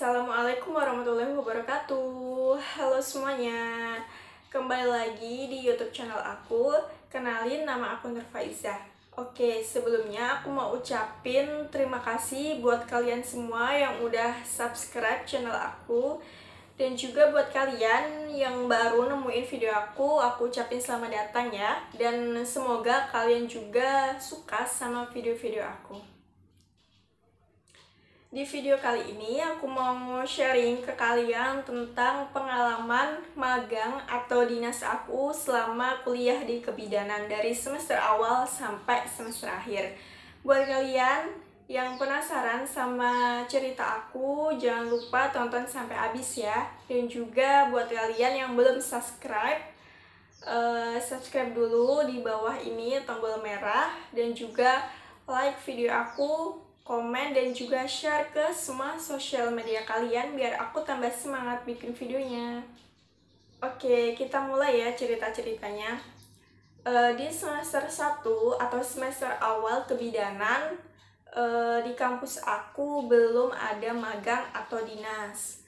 Assalamualaikum warahmatullahi wabarakatuh. Halo semuanya, kembali lagi di YouTube channel aku. Kenalin, nama aku Nur Faizah. Oke, sebelumnya aku mau ucapin terima kasih buat kalian semua yang udah subscribe channel aku. Dan juga buat kalian yang baru nemuin video aku ucapin selamat datang ya. Dan semoga kalian juga suka sama video-video aku. Di video kali ini aku mau sharing ke kalian tentang pengalaman magang atau dinas aku selama kuliah di kebidanan dari semester awal sampai semester akhir. Buat kalian yang penasaran sama cerita aku, jangan lupa tonton sampai habis ya. Dan juga buat kalian yang belum subscribe, subscribe dulu di bawah ini tombol merah. Dan juga like video aku, komen, dan juga share ke semua sosial media kalian biar aku tambah semangat bikin videonya. Oke, kita mulai ya cerita-ceritanya. Di semester 1 atau semester awal kebidanan, di kampus aku belum ada magang atau dinas.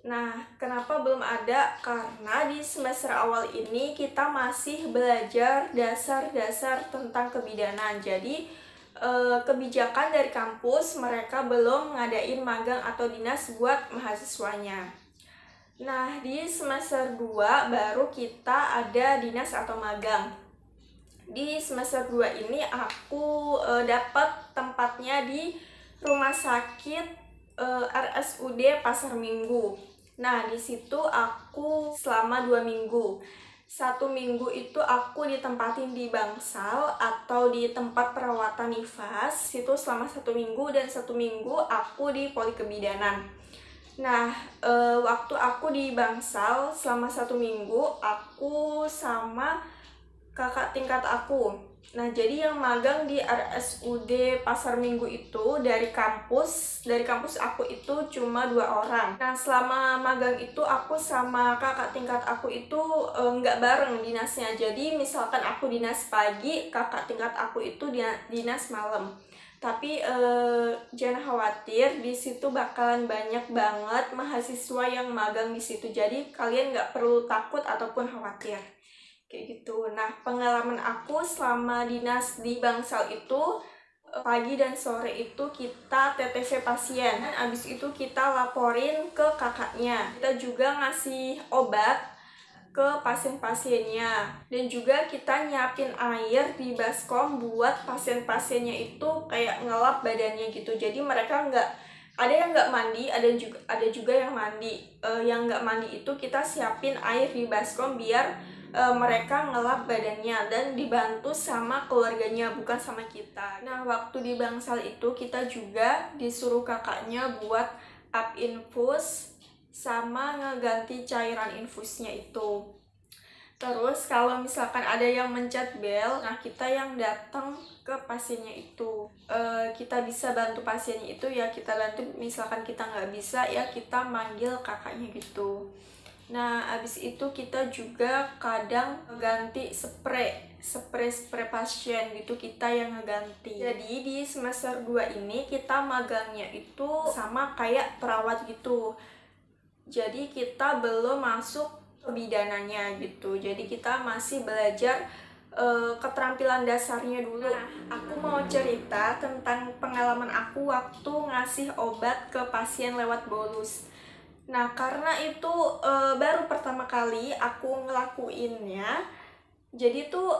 Nah, kenapa belum ada? Karena di semester awal ini kita masih belajar dasar-dasar tentang kebidanan. Jadi kebijakan dari kampus mereka belum ngadain magang atau dinas buat mahasiswanya. Nah, di semester 2 baru kita ada dinas atau magang. Di semester 2 ini aku dapat tempatnya di rumah sakit RSUD Pasar Minggu. Nah, di situ aku selama 2 minggu. 1 minggu itu aku ditempatin di bangsal atau di tempat perawatan nifas itu selama 1 minggu, dan 1 minggu aku di poli kebidanan. Nah, waktu aku di bangsal selama 1 minggu aku sama kakak tingkat aku. Nah, jadi yang magang di RSUD Pasar Minggu itu dari kampus aku itu cuma 2 orang. Nah, selama magang itu aku sama kakak tingkat aku itu nggak bareng dinasnya. Jadi misalkan aku dinas pagi, kakak tingkat aku itu dinas malam. Tapi jangan khawatir, di situ bakalan banyak banget mahasiswa yang magang di situ. Jadi kalian nggak perlu takut ataupun khawatir. Kayak gitu. Nah, pengalaman aku selama dinas di bangsal itu pagi dan sore itu kita TTV pasien. Abis itu kita laporin ke kakaknya. Kita juga ngasih obat ke pasien-pasiennya. Dan juga kita nyiapin air di baskom buat pasien-pasiennya itu kayak ngelap badannya gitu. Jadi mereka ada yang nggak mandi, ada juga yang mandi. Yang nggak mandi itu kita siapin air di baskom biar mereka ngelap badannya dan dibantu sama keluarganya, bukan sama kita. Nah, waktu di bangsal itu kita juga disuruh kakaknya buat up infus sama ngeganti cairan infusnya itu. Terus kalau misalkan ada yang mencet bel, nah kita yang datang ke pasiennya itu. Kita bisa bantu pasiennya itu ya kita bantu, misalkan kita nggak bisa ya kita manggil kakaknya gitu. Nah, abis itu kita juga kadang ngeganti spray pasien gitu, kita yang ngeganti. Jadi di semester 2 ini kita magangnya itu sama kayak perawat gitu. Jadi kita belum masuk kebidanannya gitu. Jadi kita masih belajar keterampilan dasarnya dulu. Nah, aku mau cerita tentang pengalaman aku waktu ngasih obat ke pasien lewat bolus. Nah, karena itu baru pertama kali aku ngelakuinnya, jadi tuh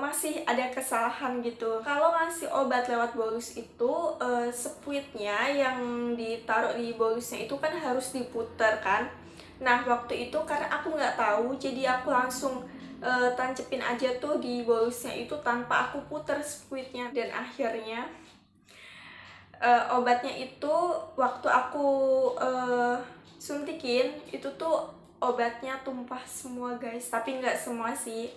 masih ada kesalahan gitu. Kalau ngasih obat lewat bolus itu spuitnya yang ditaruh di bolusnya itu kan harus diputer kan. Nah, waktu itu karena aku nggak tahu, jadi aku langsung tancepin aja tuh di bolusnya itu tanpa aku puter spuitnya. Dan akhirnya obatnya itu waktu aku suntikin itu tuh obatnya tumpah semua guys, tapi nggak semua sih,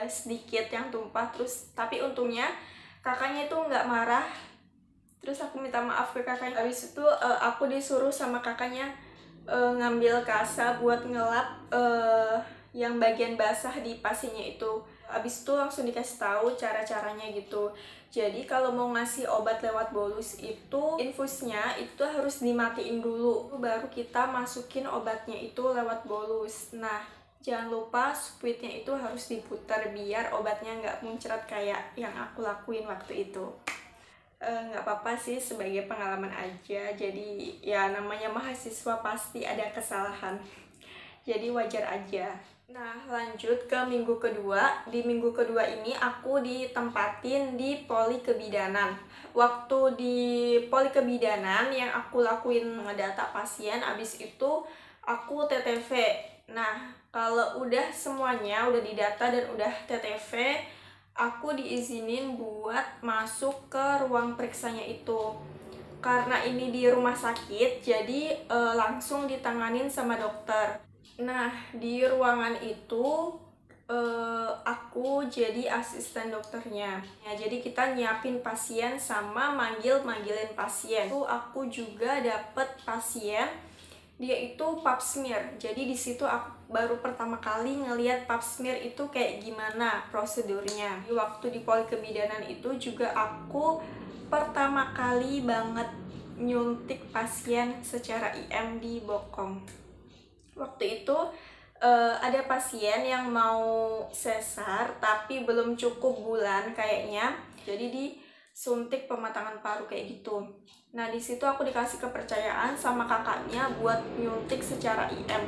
sedikit yang tumpah. Terus tapi untungnya kakaknya itu nggak marah, terus aku minta maaf ke kakaknya. Habis itu aku disuruh sama kakaknya ngambil kasa buat ngelap yang bagian basah di pasiennya itu. Abis itu langsung dikasih tahu cara-caranya gitu. Jadi kalau mau ngasih obat lewat bolus itu infusnya itu harus dimatiin dulu, baru kita masukin obatnya itu lewat bolus. Nah, jangan lupa spuitnya itu harus diputar biar obatnya nggak muncrat kayak yang aku lakuin waktu itu. Nggak apa-apa sih, sebagai pengalaman aja. Jadi ya namanya mahasiswa pasti ada kesalahan. Jadi wajar aja. Nah, lanjut ke minggu kedua. Di minggu kedua ini aku ditempatin di poli kebidanan. Waktu di poli kebidanan yang aku lakuin ngedata pasien, abis itu aku TTV. Nah, kalau udah semuanya udah didata dan udah TTV, aku diizinin buat masuk ke ruang periksanya itu. Karena ini di rumah sakit, jadi langsung ditanganin sama dokter. Nah, di ruangan itu aku jadi asisten dokternya. Ya, jadi kita nyiapin pasien sama manggilin pasien. Itu aku juga dapet pasien, dia itu pap smear. Jadi di situ aku baru pertama kali ngelihat pap smear itu kayak gimana prosedurnya. Waktu di poli kebidanan itu juga aku pertama kali banget nyuntik pasien secara IM di Bokong. Waktu itu ada pasien yang mau sesar tapi belum cukup bulan kayaknya, jadi disuntik pematangan paru kayak gitu. Nah, di situ aku dikasih kepercayaan sama kakaknya buat nyuntik secara IM.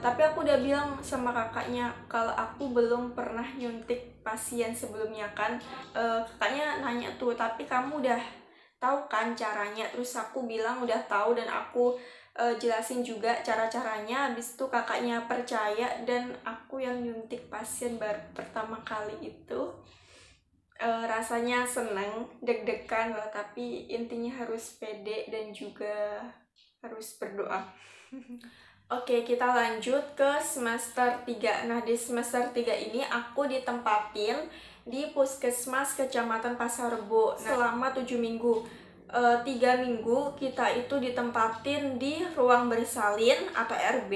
Tapi aku udah bilang sama kakaknya kalau aku belum pernah nyuntik pasien sebelumnya kan. Kakaknya nanya tuh, tapi kamu udah tahu kan caranya? Terus aku bilang udah tahu dan aku jelasin juga cara-caranya. Habis itu kakaknya percaya dan aku yang nyuntik pasien baru pertama kali itu. Rasanya seneng, deg-degan loh, tapi intinya harus pede dan juga harus berdoa. Oke, kita lanjut ke semester 3. Nah, di semester 3 ini aku ditempatin di Puskesmas Kecamatan Pasar Rebo selama 7 minggu. 3 minggu kita itu ditempatin di ruang bersalin atau RB.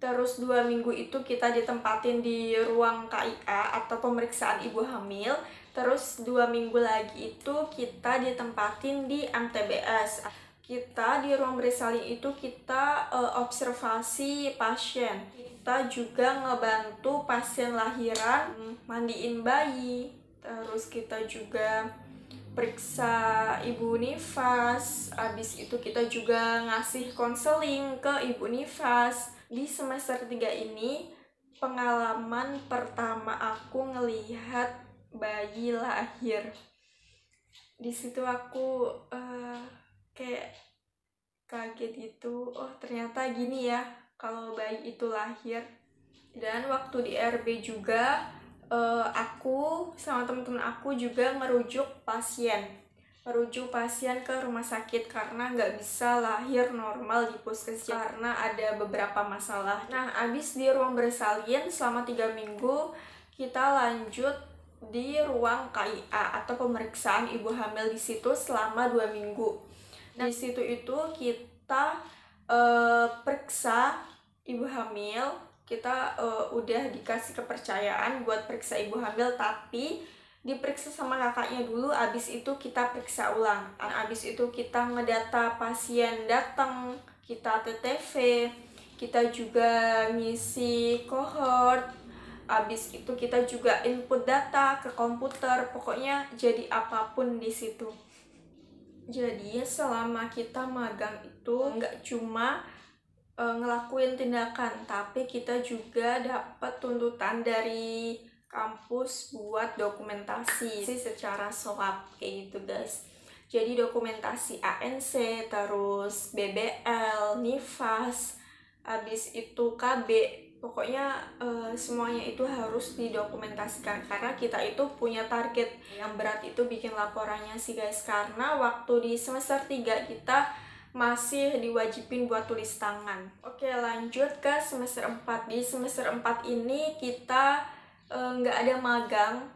Terus 2 minggu itu kita ditempatin di ruang KIA atau pemeriksaan ibu hamil. Terus 2 minggu lagi itu kita ditempatin di MTBS. Kita di ruang bersalin itu kita observasi pasien. Kita juga ngebantu pasien lahiran, mandiin bayi. Terus kita juga periksa ibu nifas. Habis itu kita juga ngasih konseling ke ibu nifas. Di semester 3 ini pengalaman pertama aku ngelihat bayi lahir. Di situ aku kayak kaget gitu. Oh, ternyata gini ya kalau bayi itu lahir. Dan waktu di RB juga aku sama temen-temen aku juga merujuk pasien ke rumah sakit karena nggak bisa lahir normal di puskesmas karena ada beberapa masalah. Nah, abis di ruang bersalin selama 3 minggu, kita lanjut di ruang KIA atau pemeriksaan ibu hamil di situ selama 2 minggu. Nah, di situ itu kita periksa ibu hamil. Kita udah dikasih kepercayaan buat periksa ibu hamil, tapi diperiksa sama kakaknya dulu, abis itu kita periksa ulang. Abis itu kita ngedata pasien datang, kita TTV, kita juga ngisi kohort, abis itu kita juga input data ke komputer, pokoknya jadi apapun di situ. Jadi selama kita magang itu nggak cuma ngelakuin tindakan, tapi kita juga dapat tuntutan dari kampus buat dokumentasi secara SOAP kayak gitu guys. Jadi dokumentasi ANC, terus BBL, NIFAS, habis itu KB, pokoknya semuanya itu harus didokumentasikan karena kita itu punya target yang berat itu bikin laporannya sih guys, karena waktu di semester 3 kita masih diwajibin buat tulis tangan. Oke, lanjut ke semester 4. Di semester 4 ini kita nggak ada magang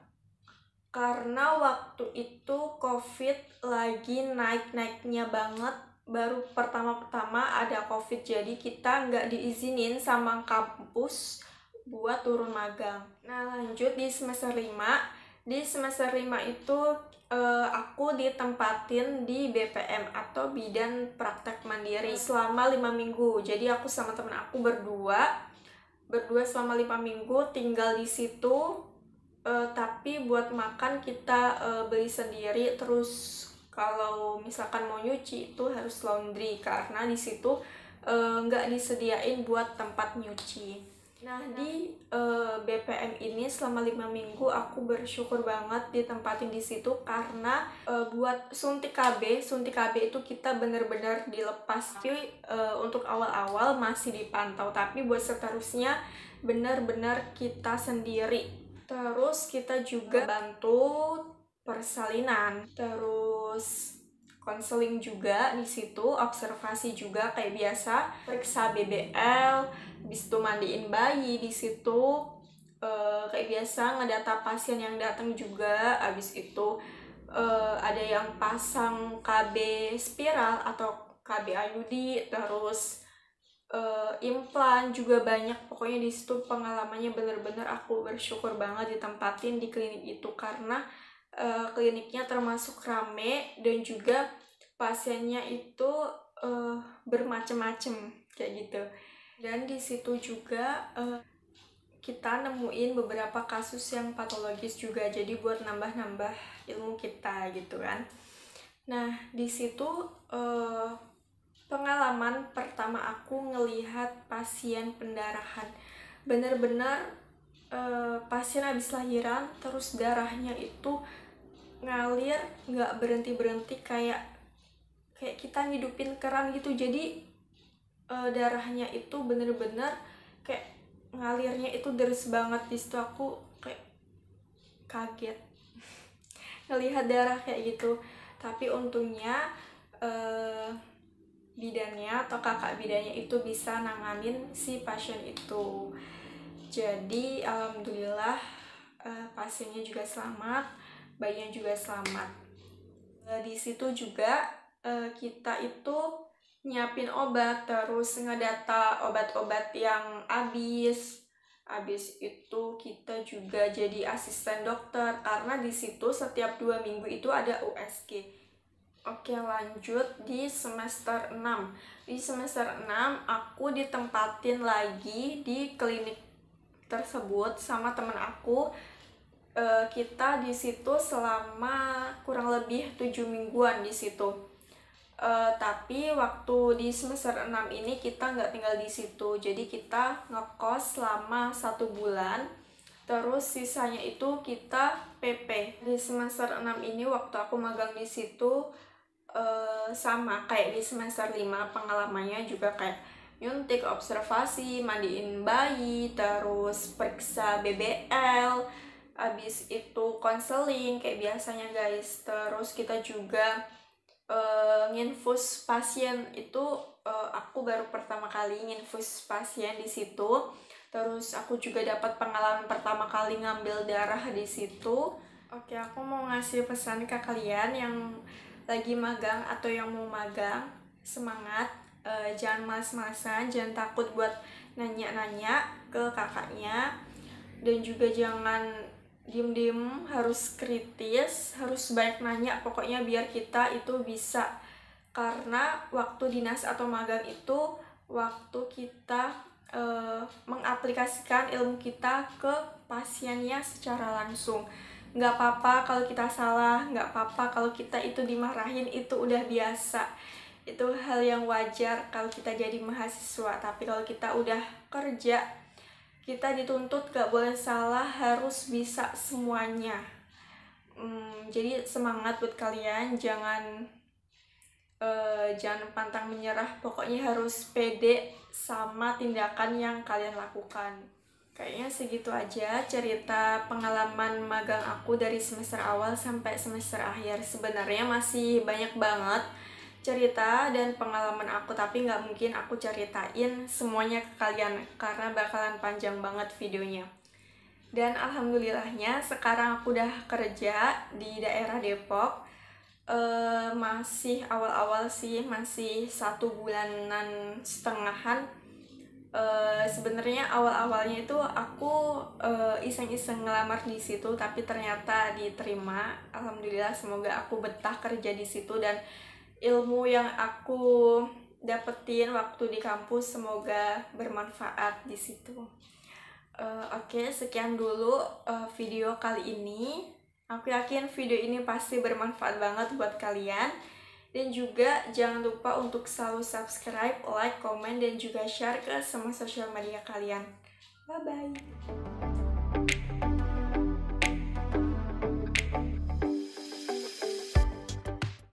karena waktu itu COVID lagi naik-naiknya banget. Baru pertama-tama ada COVID, jadi kita nggak diizinin sama kampus buat turun magang. Nah, lanjut di semester 5. Di semester 5 itu aku ditempatin di BPM atau Bidan Praktek Mandiri selama 5 minggu. Jadi aku sama temen aku berdua selama 5 minggu tinggal di situ. Tapi buat makan kita beli sendiri. Terus kalau misalkan mau nyuci itu harus laundry karena di situ nggak disediain buat tempat nyuci. Nah, di BPM ini selama 5 minggu aku bersyukur banget ditempatin di situ karena buat suntik KB itu kita bener-bener dilepas. Tapi untuk awal-awal masih dipantau, tapi buat seterusnya bener-bener kita sendiri. Terus kita juga bantu persalinan, terus konseling juga di situ, observasi juga kayak biasa, periksa BBL, habis itu mandiin bayi di situ, kayak biasa ngedata pasien yang datang juga. Habis itu ada yang pasang KB spiral atau KB IUD, terus implan juga banyak. Pokoknya di situ pengalamannya bener-bener aku bersyukur banget ditempatin di klinik itu karena kliniknya termasuk rame dan juga pasiennya itu bermacam-macam kayak gitu. Dan di situ juga kita nemuin beberapa kasus yang patologis juga, jadi buat nambah-nambah ilmu kita gitu kan. Nah, di situ pengalaman pertama aku ngelihat pasien pendarahan. Bener-bener pasien habis lahiran terus darahnya itu ngalir nggak berhenti-berhenti, kayak kita ngidupin keran gitu. Jadi darahnya itu bener-bener kayak ngalirnya itu deras banget. Di situ aku kayak kaget ngelihat darah kayak gitu. Tapi untungnya bidannya atau kakak bidannya itu bisa nanganin si pasien itu. Jadi alhamdulillah pasiennya juga selamat, bayinya juga selamat. Di situ juga kita itu nyiapin obat, terus ngedata obat-obat yang habis itu kita juga jadi asisten dokter karena di situ setiap 2 minggu itu ada USG. Oke, lanjut di semester 6. Di semester 6 aku ditempatin lagi di klinik tersebut sama temen aku. Kita di situ selama kurang lebih 7 mingguan di situ. Tapi waktu di semester 6 ini kita nggak tinggal di situ, jadi kita ngekos selama 1 bulan, terus sisanya itu kita PP. Di semester 6 ini waktu aku magang di situ sama kayak di semester 5, pengalamannya juga kayak nyuntik, observasi, mandiin bayi, terus periksa BBL, habis itu konseling kayak biasanya guys. Terus kita juga nginfus pasien itu aku baru pertama kali nginfus pasien di situ. Terus aku juga dapat pengalaman pertama kali ngambil darah di situ. Oke, aku mau ngasih pesan ke kalian yang lagi magang atau yang mau magang, semangat, jangan malas-malasan, jangan takut buat nanya-nanya ke kakaknya, dan juga jangan diem-diem, harus kritis, harus banyak nanya pokoknya biar kita itu bisa. Karena waktu dinas atau magang itu waktu kita mengaplikasikan ilmu kita ke pasiennya secara langsung. Nggak apa-apa kalau kita salah, nggak apa-apa kalau kita itu dimarahin, itu udah biasa. Itu hal yang wajar kalau kita jadi mahasiswa. Tapi kalau kita udah kerja, kita dituntut gak boleh salah, harus bisa semuanya. Jadi semangat buat kalian, jangan pantang menyerah, pokoknya harus pede sama tindakan yang kalian lakukan. Kayaknya segitu aja cerita pengalaman magang aku dari semester awal sampai semester akhir. Sebenarnya masih banyak banget cerita dan pengalaman aku, tapi nggak mungkin aku ceritain semuanya ke kalian karena bakalan panjang banget videonya. Dan alhamdulillahnya sekarang aku udah kerja di daerah Depok. Masih awal-awal sih, masih 1 bulanan setengahan. Sebenarnya awal-awalnya itu aku iseng-iseng ngelamar di situ, tapi ternyata diterima. Alhamdulillah, semoga aku betah kerja di situ dan ilmu yang aku dapetin waktu di kampus semoga bermanfaat di situ. Oke, sekian dulu video kali ini. Aku yakin video ini pasti bermanfaat banget buat kalian. Dan juga jangan lupa untuk selalu subscribe, like, komen, dan juga share ke semua sosial media kalian. Bye-bye.